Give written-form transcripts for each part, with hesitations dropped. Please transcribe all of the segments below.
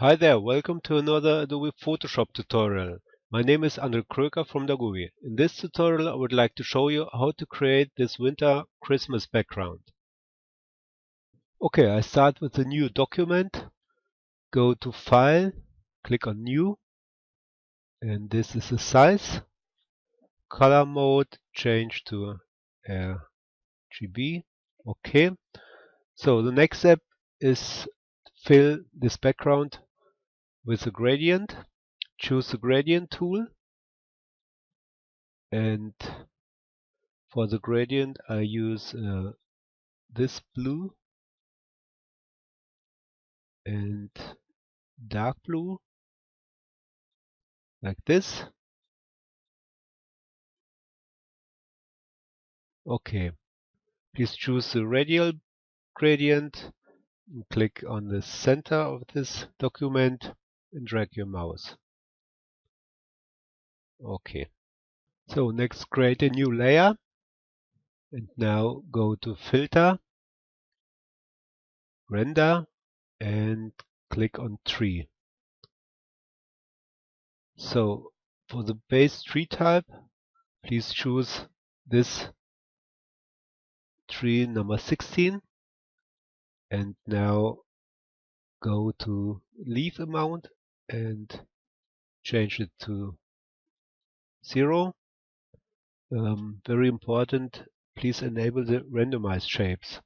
Hi there, welcome to another Adobe Photoshop tutorial. My name is Andre Kröker from Dagubi. In this tutorial I would like to show you how to create this winter Christmas background. Okay, I start with a new document, go to File, click on New, and this is the size. Color mode, change to RGB. Okay, so the next step is fill this background with a gradient. Choose the gradient tool, and for the gradient I use this blue and dark blue, like this. Okay, please choose the radial gradient and click on the center of this document and drag your mouse. Okay, so next create a new layer, and now go to Filter, Render, and click on Tree. So for the base tree type, please choose this tree number 16, and now go to leaf amount and change it to 0. Very important, please enable the randomized shapes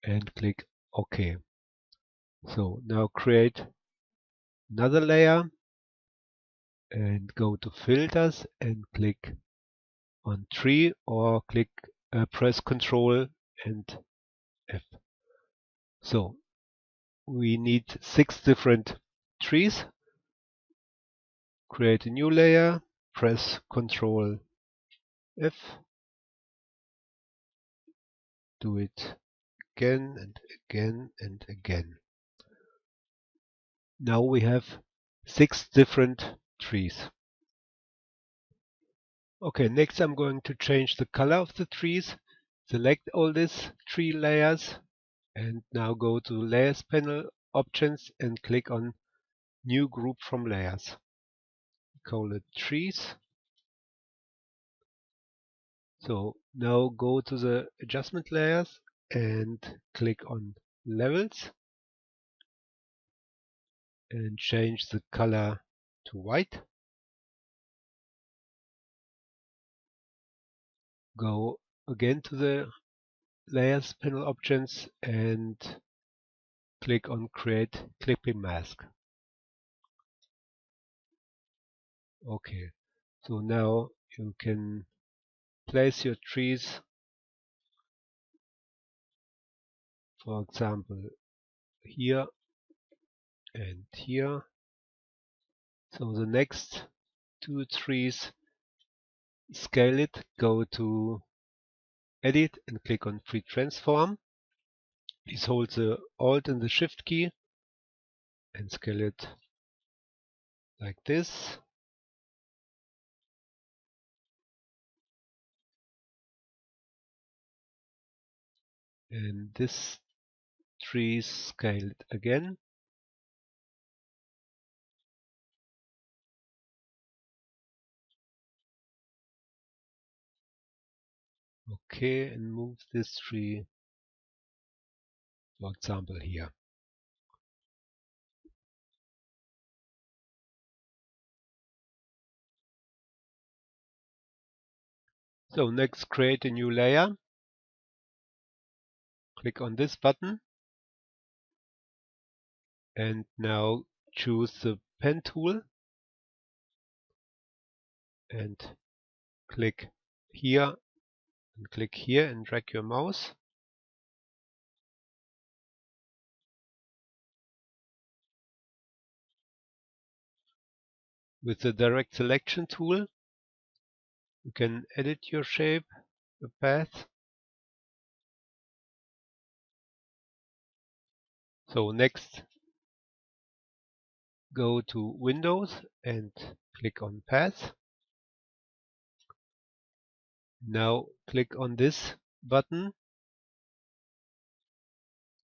and click OK. So now create another layer and go to filters and click on tree, or press Ctrl and F. So we need 6 different trees. Create a new layer, press Ctrl F, do it again and again and again. Now we have 6 different trees. Okay, next I'm going to change the color of the trees. Select all these 3 layers and now go to Layers panel, Options, and click on New Group from Layers. Call it Trees. So now go to the adjustment layers and click on Levels and change the color to white. Go again to the Layers panel options and click on Create Clipping Mask. Okay, so now you can place your trees, for example, here and here. So the next 2 trees, scale it, go to Edit and click on Free Transform. Please hold the Alt and the Shift key and scale it like this. And this tree scale it again. Okay, and move this tree, for example, here. So next, create a new layer. Click on this button and now choose the pen tool and click here and drag your mouse. With the direct selection tool, you can edit your shape, the path. So next, go to Windows and click on Path. Now click on this button,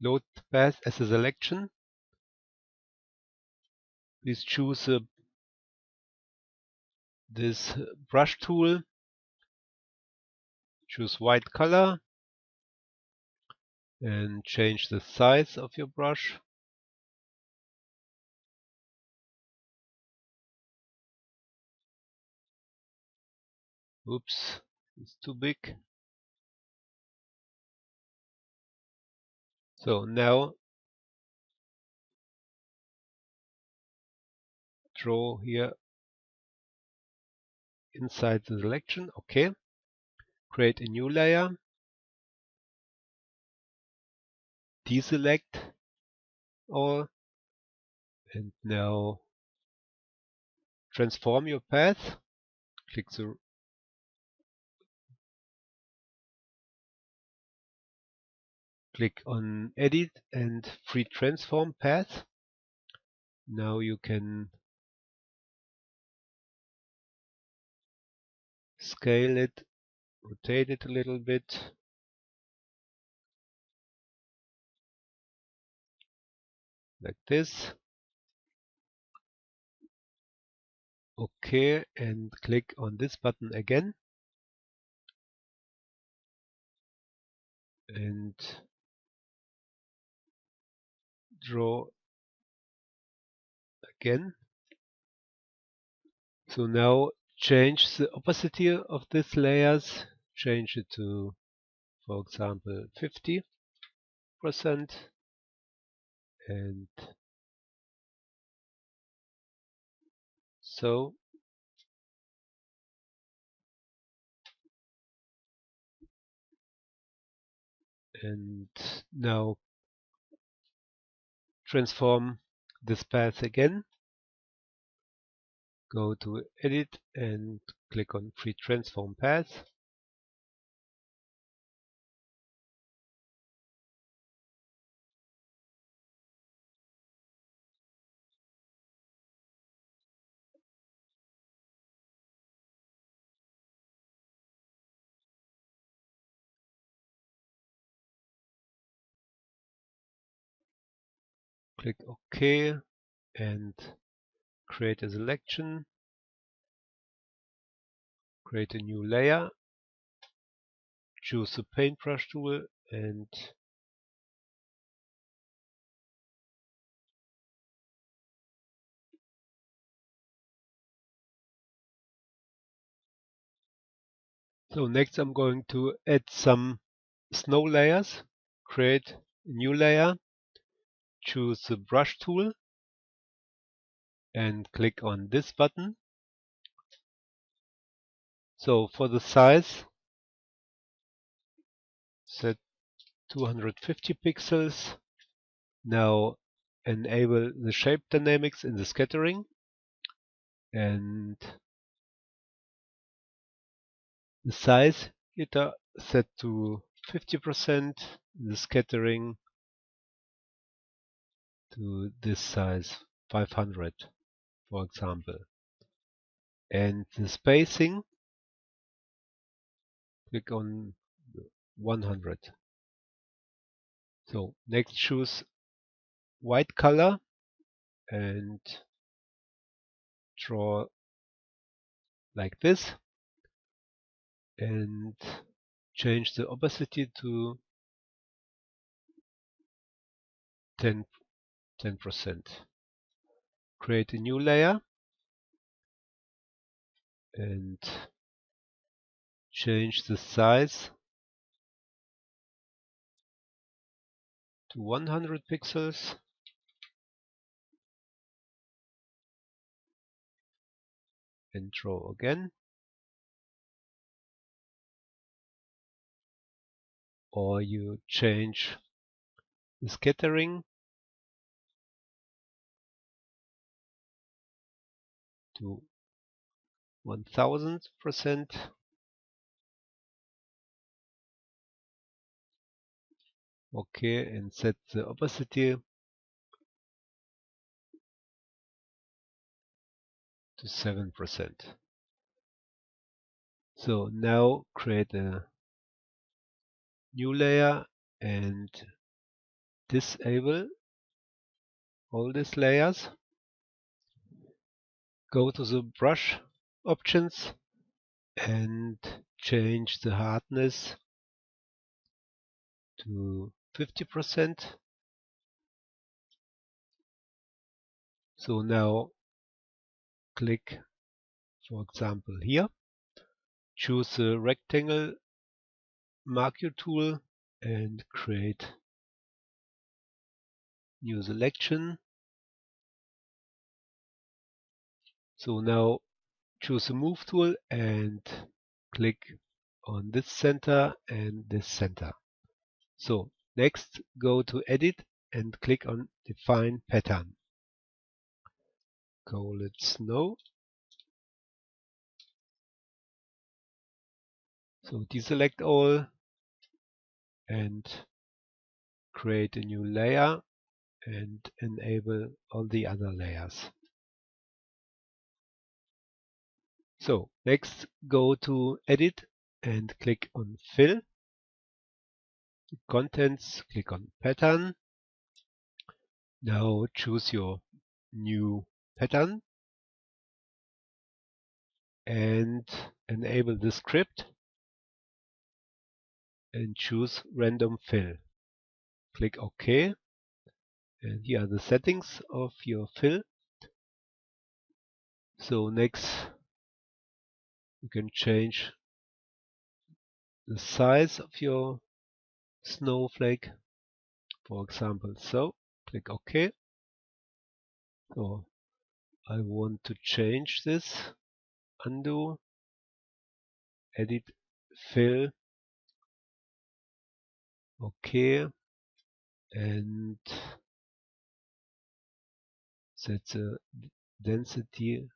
load the path as a selection, Please choose this brush tool, choose white color and change the size of your brush. Oops, it's too big. So now draw here inside the selection. Okay. Create a new layer. Deselect all. And now transform your path. Click on Edit and Free Transform Path. Now you can scale it, rotate it a little bit. Like this. OK, and click on this button again. And draw again. So now change the opacity of these layers. Change it to, for example, 50%. And so. And now transform this path again. Go to Edit and click on Free Transform Path. Click OK and create a selection. Create a new layer. Choose the paintbrush tool and so next I'm going to add some snow layers. Create a new layer. Choose the brush tool and click on this button. So for the size, set 250 pixels. Now enable the shape dynamics in the scattering and the size here set to 50%, the scattering to this size 500 for example, and the spacing click on 100. So next choose white color and draw like this and change the opacity to 10%. Create a new layer and change the size to 100 pixels and draw again. Or you change the scattering to 1000%. OK, and set the opacity to 7%. So now create a new layer and disable all these layers. Go to the brush options and change the hardness to 50%. So now click, for example, here. Choose the rectangle marker tool and create new selection. So now choose the move tool and click on this center and this center. So next go to edit and click on define pattern. Call it snow. So deselect all and create a new layer and enable all the other layers. So next go to edit and click on fill. Contents, click on pattern. Now choose your new pattern and enable the script and choose random fill. Click OK. And here are the settings of your fill. So next you can change the size of your snowflake. For example, so click OK. So I want to change this. Undo, edit, fill, OK, and set the density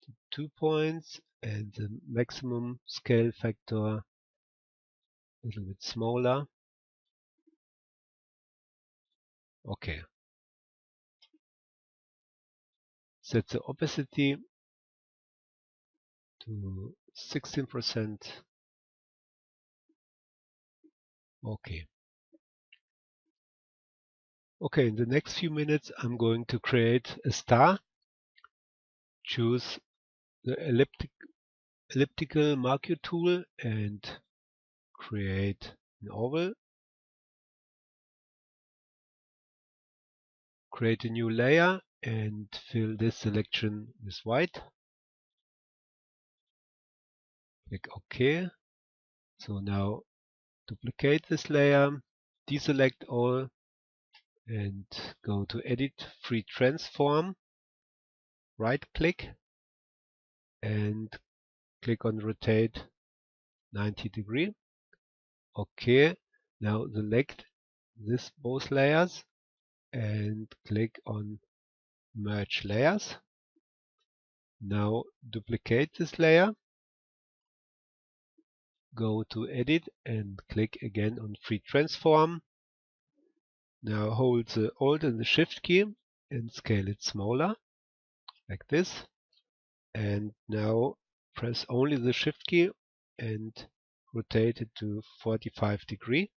to 2 points and the maximum scale factor a little bit smaller. OK. Set the opacity to 16%. OK. Okay, in the next few minutes I'm going to create a star. Choose the elliptical marker tool and create an oval. Create a new layer and fill this selection with white. Click OK. So now duplicate this layer, deselect all and go to Edit Free Transform. Right click and click on Rotate 90 degree. OK. Now select both layers and click on Merge Layers. Now duplicate this layer. Go to Edit and click again on Free Transform. Now hold the Alt and the Shift key and scale it smaller, like this. And now press only the Shift key and rotate it to 45 degree.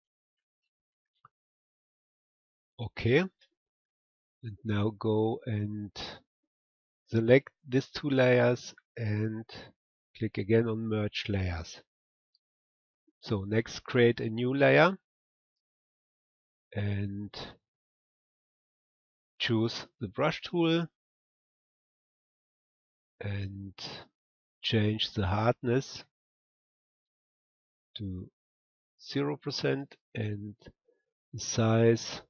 OK. And now go and select these two layers and click again on Merge Layers. So next create a new layer and choose the brush tool and change the hardness to 0% and the size,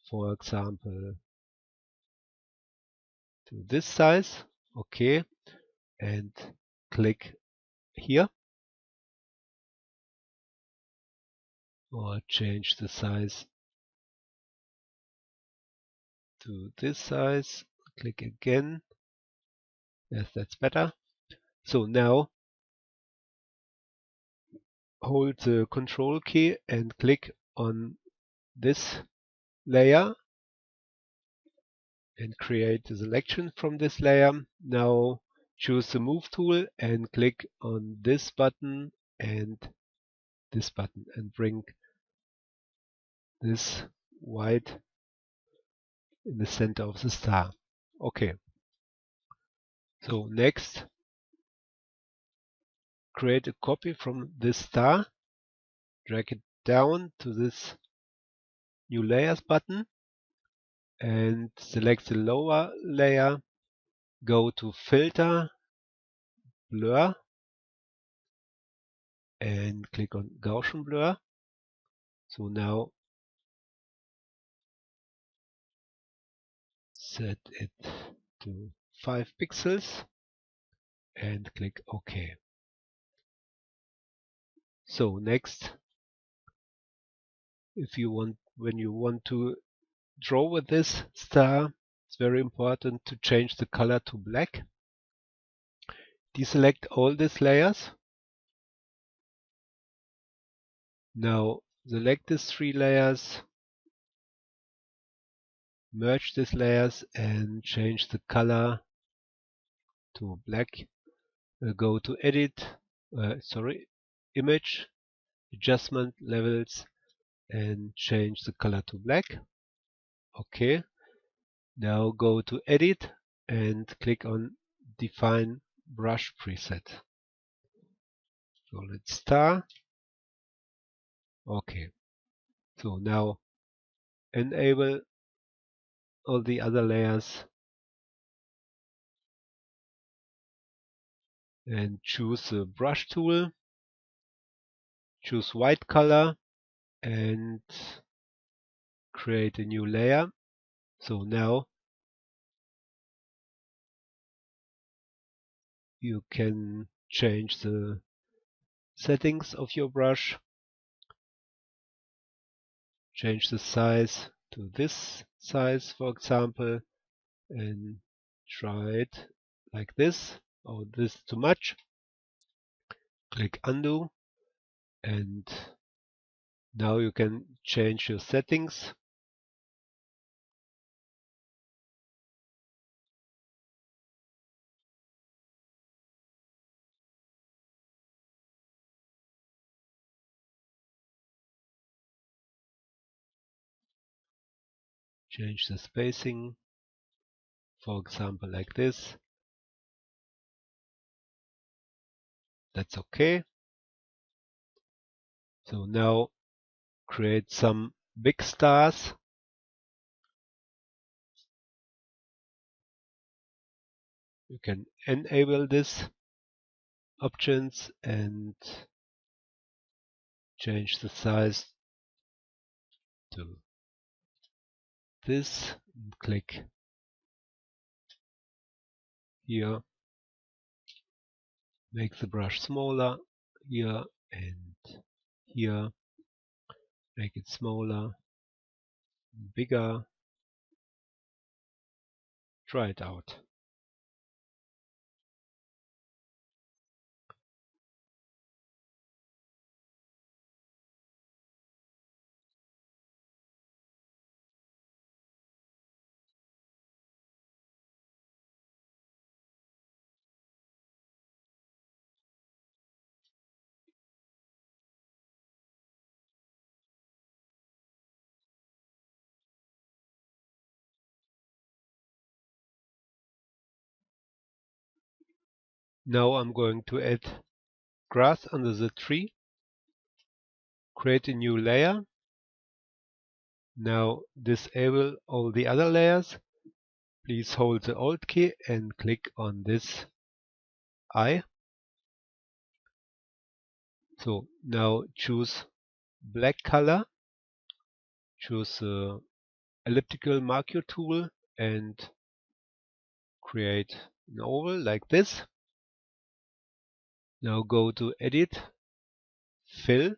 for example, to this size. OK. And click here or change the size to this size. Click again. Yes, that's better. So now hold the Control key and click on this layer and create a selection from this layer. Now choose the Move tool and click on this button and this button and bring this white in the center of the star. Okay. So next, create a copy from this star, drag it down to this new layers button and select the lower layer, go to filter, blur and click on Gaussian blur. So now set it to 5 pixels and click OK. So next, when you want to draw with this star, it's very important to change the color to black. Deselect all these layers. Now select these 3 layers, merge these layers and change the color to black. Go to Image, Adjustment Levels and change the color to black. OK. Now go to Edit and click on Define Brush Preset. Solid star. OK. So now enable all the other layers and choose the brush tool. Choose white color and create a new layer. So now you can change the settings of your brush. Change the size to this size, for example, and try it like this. Oh, this is too much. Click undo and now you can change your settings. Change the spacing, for example, like this. That's okay. So now create some big stars. You can enable this options and change the size to this. And click here. Make the brush smaller here and here. Make it smaller, bigger. Try it out. Now I'm going to add grass under the tree. Create a new layer. Now disable all the other layers. Please hold the Alt key and click on this eye. So now choose black color. Choose the elliptical marquee tool and create an oval like this. Now go to Edit, Fill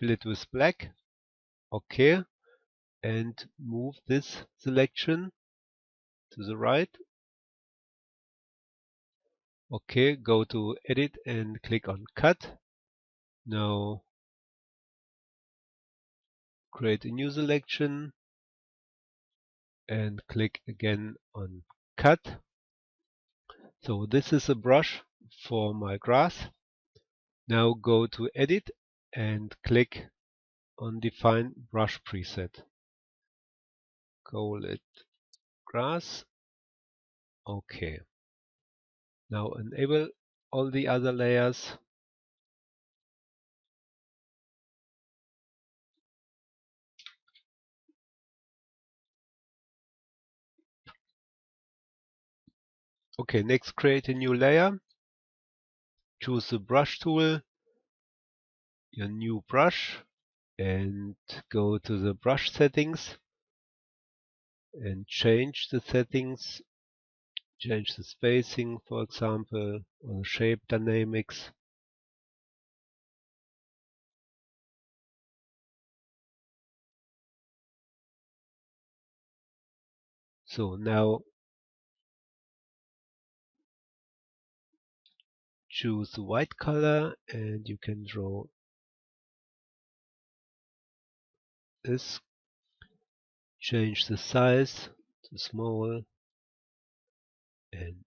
it with black. OK. And move this selection to the right. OK, go to Edit and click on Cut. Now create a new selection and click again on Cut. So this is a brush for my grass. Now go to Edit and click on Define Brush Preset. Call it grass. OK. Now enable all the other layers. Okay, next create a new layer. Choose the brush tool, your new brush, and go to the brush settings and change the settings. Change the spacing, for example, or the shape dynamics. So now choose the white color and you can draw this. Change the size to small and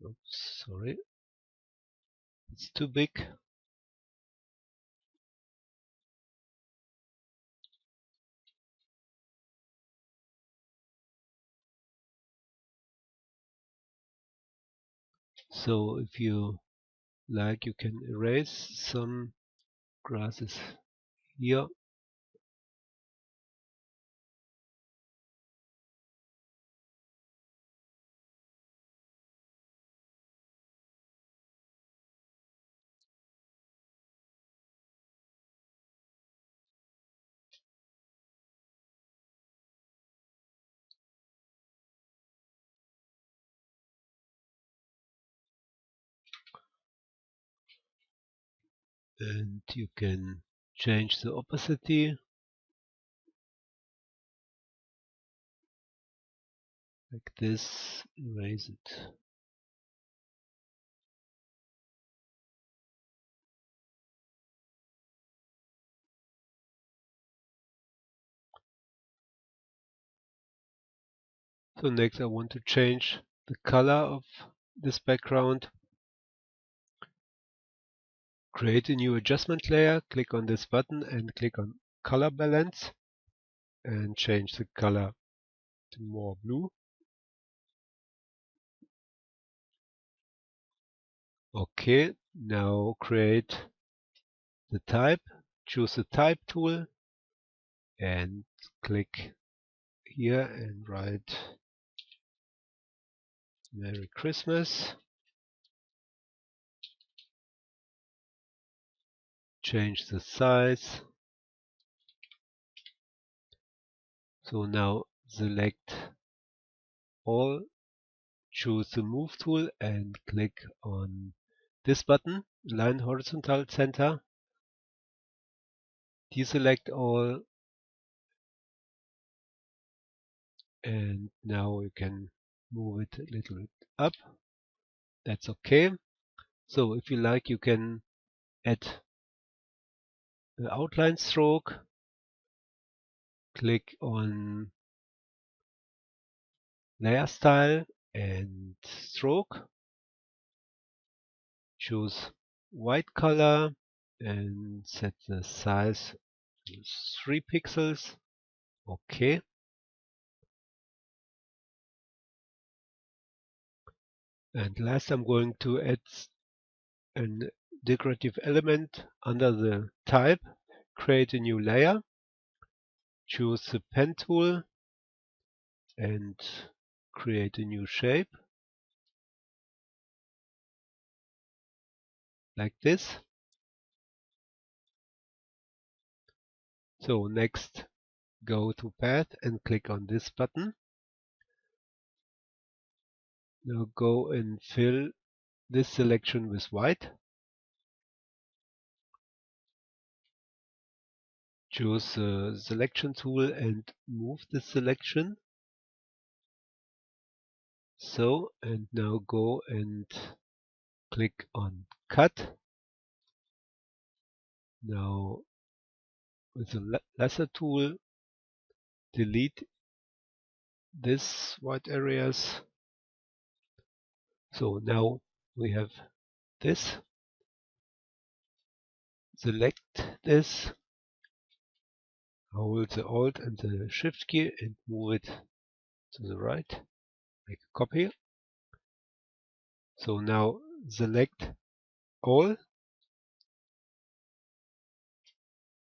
oops, sorry, it's too big. So if you like, you can erase some grasses here. And you can change the opacity like this, erase it. So next I want to change the color of this background. Create a new adjustment layer, click on this button and click on color balance and change the color to more blue. Okay, now create the type. Choose the type tool and click here and write Merry Christmas. Change the size. So now select all, choose the move tool and click on this button, line horizontal center. Deselect all, and now you can move it a little bit up. That's okay. So if you like, you can add an outline stroke. Click on layer style and stroke. Choose white color and set the size to 3 pixels. Okay. And last I'm going to add a decorative element under the type. Create a new layer. Choose the pen tool and create a new shape like this. So next, go to Path and click on this button. Now go and fill this selection with white. Choose the selection tool and move the selection. So, and now go and click on Cut. Now with the lasso tool, delete this white areas. So now we have this. Select this, hold the Alt and the Shift key and move it to the right. Make a copy. So now select all,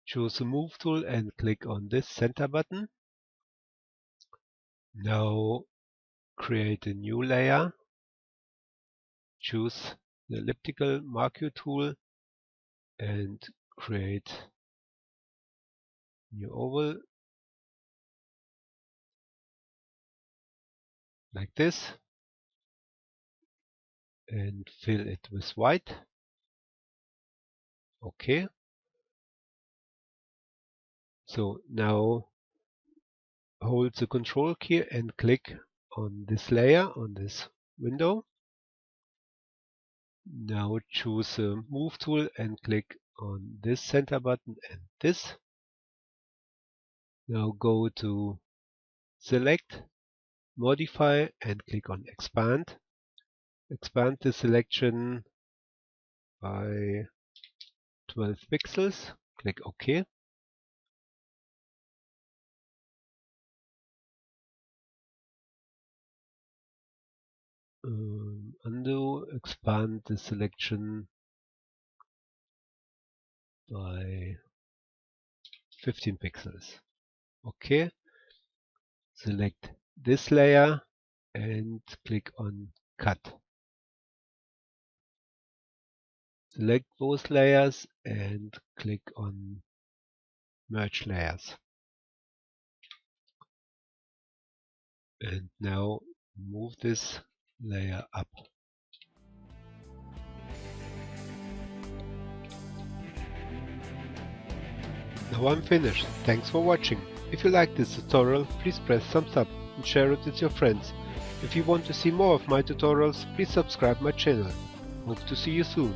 choose the Move tool and click on this center button. Now create a new layer. Choose the elliptical marquee tool and create new oval like this and fill it with white. Okay. So now hold the Control key and click on this layer, on this window. Now choose the Move tool and click on this center button and this. Now go to Select, Modify and click on Expand. Expand the selection by 12 pixels. Click OK. Undo, expand the selection by 15 pixels. Okay. Select this layer and click on Cut. Select both layers and click on Merge Layers. And now move this layer up. Now I'm finished. Thanks for watching. If you liked this tutorial, please press thumbs up and share it with your friends. If you want to see more of my tutorials, please subscribe my channel. Hope to see you soon.